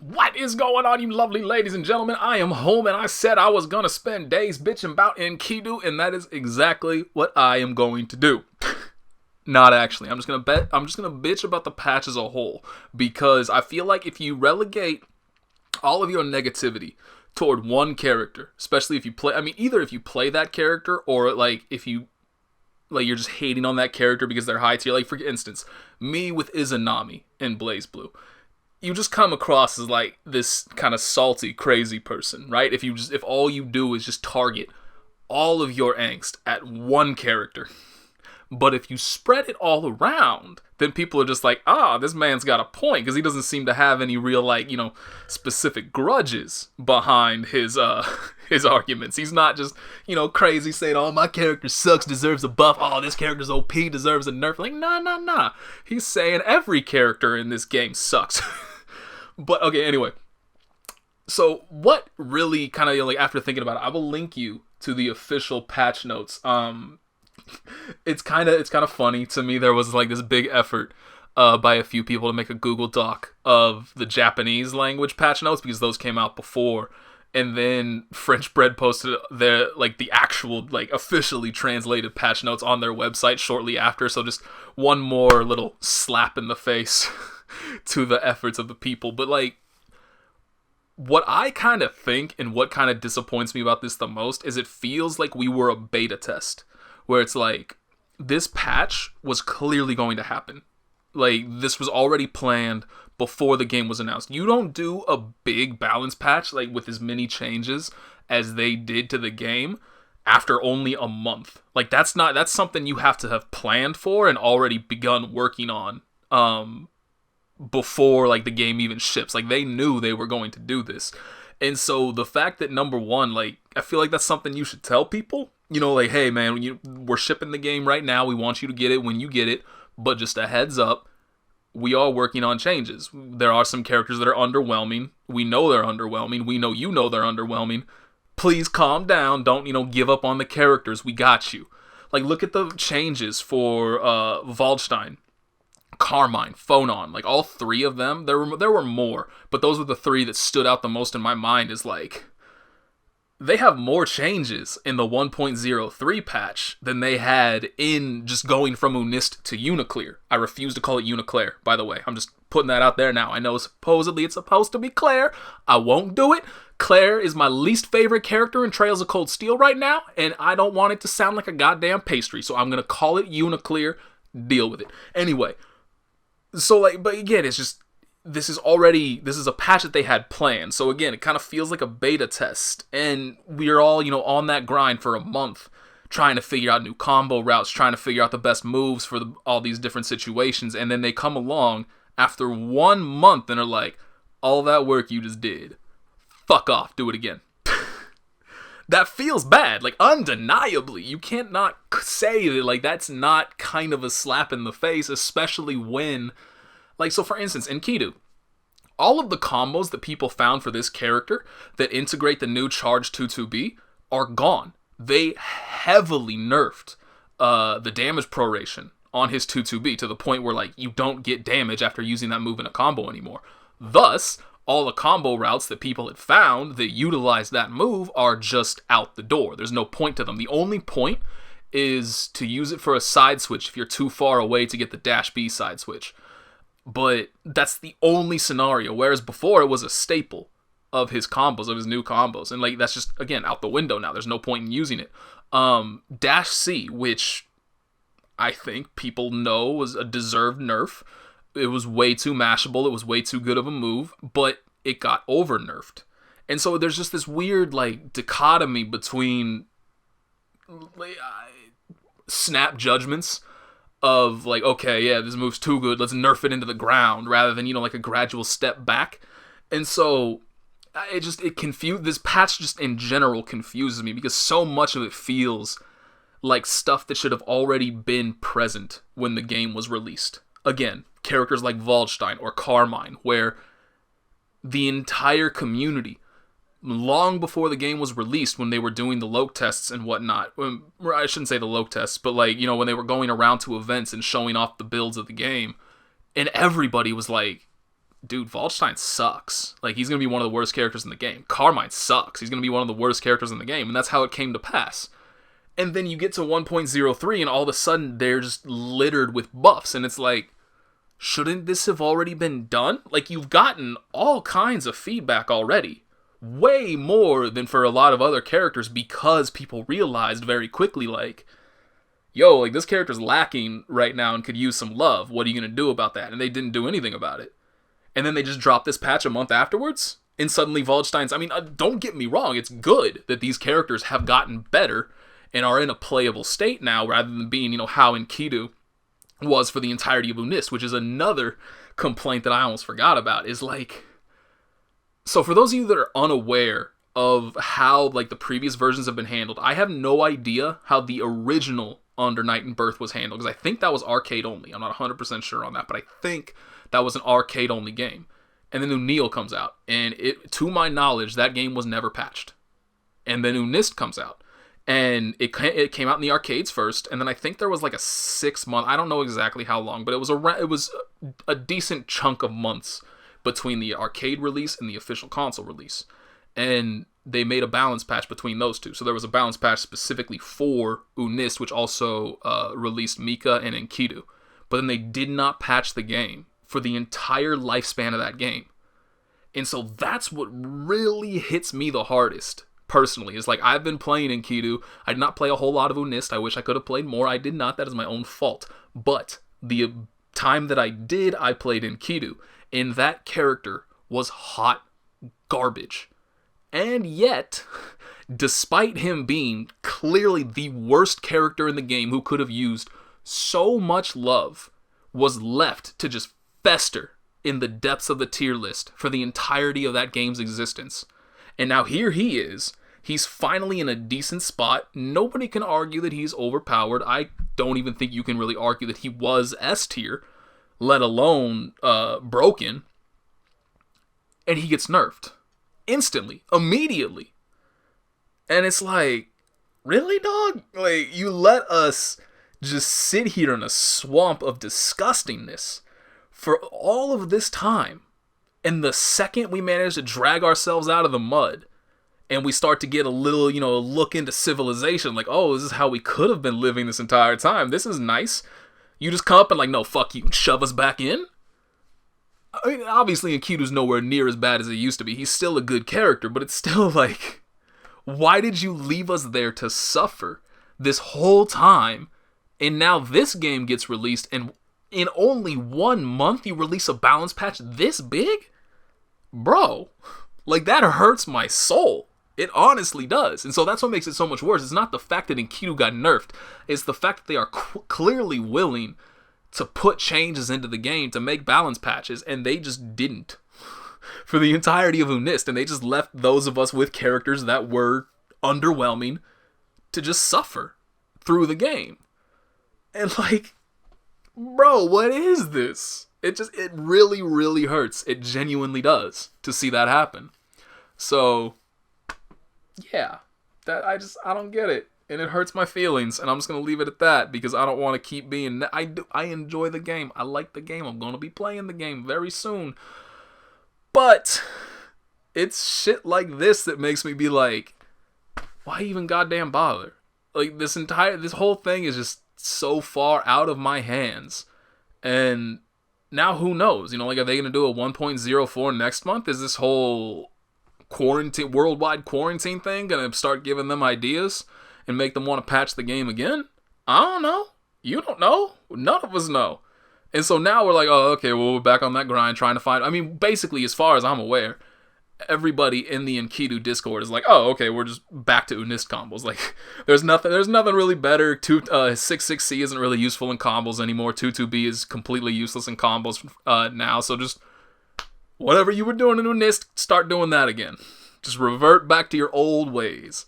What is going on, you lovely ladies and gentlemen? I am home, and I said I was gonna spend days bitching about Enkidu, and that is exactly what I am going to do. Not actually. I'm just gonna bitch about the patch as a whole, because I feel like if you relegate all of your negativity toward one character, especially if you play, either if you play that character or like if you you're just hating on that character because they're high tier. Like, for instance, me with Izanami in BlazBlue, you just come across as like this kind of salty, crazy person, right? If all you do is just target all of your angst at one character. But if you spread it all around, then people are just like, this man's got a point, because he doesn't seem to have any real, specific grudges behind his his arguments. He's not just, crazy saying, my character sucks, deserves a buff, this character's OP, deserves a nerf. Like, nah. He's saying every character in this game sucks. But, okay, anyway. So, what really kind of, after thinking about it, I will link you to the official patch notes. It's kind of funny to me. There was this big effort by a few people to make a Google Doc of the Japanese language patch notes, because those came out before, and then French Bread posted their the actual officially translated patch notes on their website shortly after. So just one more little slap in the face to the efforts of the people. But what I kind of think, and what kind of disappoints me about this the most, is it feels like we were a beta test, where it's this patch was clearly going to happen. This was already planned before the game was announced. You don't do a big balance patch, with as many changes as they did to the game after only a month. That's something you have to have planned for and already begun working on, before the game even ships. They knew they were going to do this. And so the fact that, number one, I feel like that's something you should tell people. Hey, man, we're shipping the game right now. We want you to get it when you get it. But just a heads up, we are working on changes. There are some characters that are underwhelming. We know they're underwhelming. We know they're underwhelming. Please calm down. Don't, give up on the characters. We got you. Look at the changes for Waldstein, Carmine, Phonon. All three of them. There were more, but those were the three that stood out the most in my mind. Is they have more changes in the 1.03 patch than they had in just going from UNIST to UNICLR. I refuse to call it UNICLR, by the way. I'm just putting that out there now. I know supposedly it's supposed to be Claire. I won't do it. Claire is my least favorite character in Trails of Cold Steel right now, and I don't want it to sound like a goddamn pastry, so I'm going to call it UNICLR. Deal with it. Anyway, so but again, it's just, this is a patch that they had planned. So again, it kind of feels like a beta test. And we are all, on that grind for a month, trying to figure out new combo routes, trying to figure out the best moves for all these different situations. And then they come along after 1 month and are like, all that work you just did, fuck off, do it again. That feels bad. Undeniably. You can't not say that, that's not kind of a slap in the face, especially when, so for instance, in Enkidu, all of the combos that people found for this character that integrate the new Charge 22B are gone. They heavily nerfed the damage proration on his 22B to the point where, you don't get damage after using that move in a combo anymore. Thus, all the combo routes that people had found that utilize that move are just out the door. There's no point to them. The only point is to use it for a side switch if you're too far away to get the dash B side switch. But that's the only scenario, whereas before it was a staple of his combos, of his new combos. And that's just, again, out the window now. There's no point in using it. Dash C, which I think people know was a deserved nerf. It was way too mashable. It was way too good of a move, but it got overnerfed. And so there's just this weird dichotomy between snap judgments of okay, yeah, this move's too good, let's nerf it into the ground, rather than a gradual step back. And so this patch just in general confuses me, because so much of it feels like stuff that should have already been present when the game was released. Again, characters like Waldstein or Carmine, where the entire community, long before the game was released, when they were doing the Loke tests and whatnot, I shouldn't say the Loke tests, but when they were going around to events and showing off the builds of the game, and everybody was dude, Waldstein sucks. Like, he's going to be one of the worst characters in the game. Carmine sucks. He's going to be one of the worst characters in the game. And that's how it came to pass. And then you get to 1.03 and all of a sudden they're just littered with buffs. And it's like, shouldn't this have already been done? Like, you've gotten all kinds of feedback already. Way more than for a lot of other characters, because people realized very quickly, like, yo, like, this character's lacking right now and could use some love. What are you going to do about that? And they didn't do anything about it. And then they just dropped this patch a month afterwards, and suddenly Waldstein's... I mean, don't get me wrong, it's good that these characters have gotten better and are in a playable state now, rather than being, how Enkidu was for the entirety of UNIST, which is another complaint that I almost forgot about, is like... So for those of you that are unaware of how, like, the previous versions have been handled, I have no idea how the original Under Night and Birth was handled, because I think that was arcade only. I'm not 100% sure on that, but I think that was an arcade-only game. And then Unil comes out, and to my knowledge, that game was never patched. And then UNIST comes out, and it came out in the arcades first, and then I think there was like a 6-month, I don't know exactly how long, but it was a decent chunk of months between the arcade release and the official console release. And they made a balance patch between those two. So there was a balance patch specifically for UNIST, which also released Mika and Enkidu. But then they did not patch the game for the entire lifespan of that game. And so that's what really hits me the hardest, personally. Is like, I've been playing Enkidu. I did not play a whole lot of UNIST. I wish I could have played more. I did not. That is my own fault. But the time that I did, I played Enkidu. And that character was hot garbage. And yet, despite him being clearly the worst character in the game who could have used so much love, was left to just fester in the depths of the tier list for the entirety of that game's existence. And now here he is. He's finally in a decent spot. Nobody can argue that he's overpowered. I don't even think you can really argue that he was S tier, let alone broken. And he gets nerfed. Instantly. Immediately. And it's like, really, dog? Like, you let us just sit here in a swamp of disgustingness for all of this time. And the second we manage to drag ourselves out of the mud and we start to get a little, look into civilization, like, oh, this is how we could have been living this entire time. This is nice. You just come up and like, no, fuck you, and shove us back in? I mean, obviously Enkidu's nowhere near as bad as he used to be. He's still a good character, but it's still like, why did you leave us there to suffer this whole time? And now this game gets released, and in only 1 month you release a balance patch this big? Bro, like, that hurts my soul. It honestly does. And so that's what makes it so much worse. It's not the fact that Enkidu got nerfed. It's the fact that they are clearly willing to put changes into the game to make balance patches, and they just didn't for the entirety of UNIST, and they just left those of us with characters that were underwhelming to just suffer through the game. And like, bro, what is this? It really, really hurts. It genuinely does to see that happen. So, yeah, I don't get it. And it hurts my feelings, and I'm just going to leave it at that, because I don't want to keep being... I enjoy the game. I like the game. I'm going to be playing the game very soon. But it's shit like this that makes me be like, why even goddamn bother? Like, this whole thing is just so far out of my hands. And now who knows? Like, are they going to do a 1.04 next month? Is this whole worldwide quarantine thing going to start giving them ideas and make them want to patch the game again? I don't know. You don't know. None of us know. And so now we're like, oh, okay, well, we're back on that grind trying to find... I mean, basically, as far as I'm aware, everybody in the Enkidu Discord is like, oh, okay, we're just back to UNIST combos. Like, there's nothing really better. 6-6C isn't really useful in combos anymore. 2-2B is completely useless in combos now. So just whatever you were doing in UNIST, start doing that again. Just revert back to your old ways.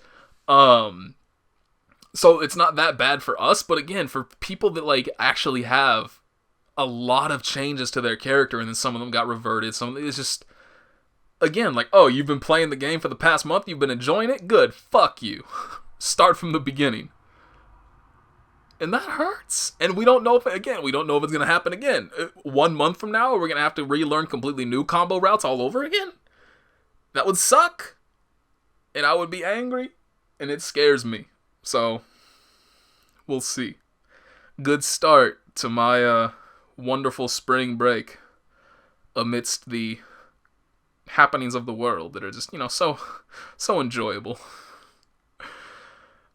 So it's not that bad for us, but again, for people that like actually have a lot of changes to their character, and then some of them got reverted, some of them, it's just, again, like, oh, you've been playing the game for the past month, you've been enjoying it? Good, fuck you. Start from the beginning. And that hurts. And we don't know if, again, we don't know if it's going to happen again. 1 month from now, we're going to have to relearn completely new combo routes all over again. That would suck. And I would be angry. And it scares me. So, we'll see. Good start to my wonderful spring break amidst the happenings of the world that are just, so enjoyable.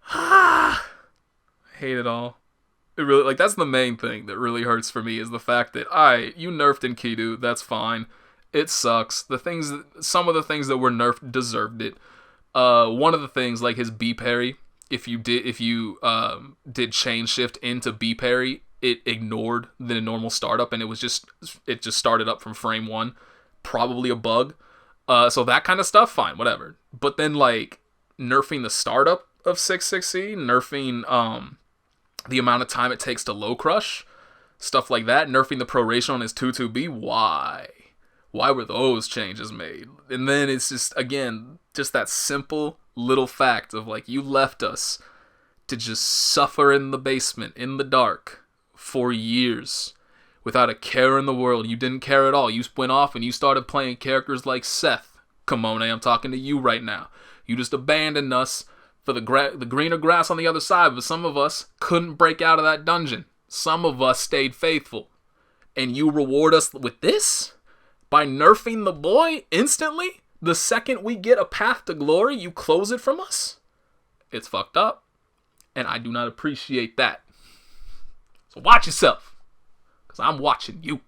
I hate it all. It really, that's the main thing that really hurts for me is the fact that, you nerfed Enkidu, that's fine. It sucks. Some of the things that were nerfed deserved it. One of the things, like his B parry, if you did chain shift into B parry, it ignored the normal startup and it just started up from frame 1. Probably a bug. So that kind of stuff, fine, whatever. But then nerfing the startup of 6-6C, nerfing the amount of time it takes to low crush, stuff like that, nerfing the proration on his 2-2B, why? Why were those changes made? And then it's just, again, just that simple little fact of you left us to just suffer in the basement, in the dark, for years, without a care in the world. You didn't care at all. You went off and you started playing characters like Seth. Kimone, I'm talking to you right now. You just abandoned us for the greener grass on the other side, but some of us couldn't break out of that dungeon. Some of us stayed faithful. And you reward us with this? By nerfing the boy instantly? The second we get a path to glory, you close it from us? It's fucked up. And I do not appreciate that. So watch yourself. Because I'm watching you.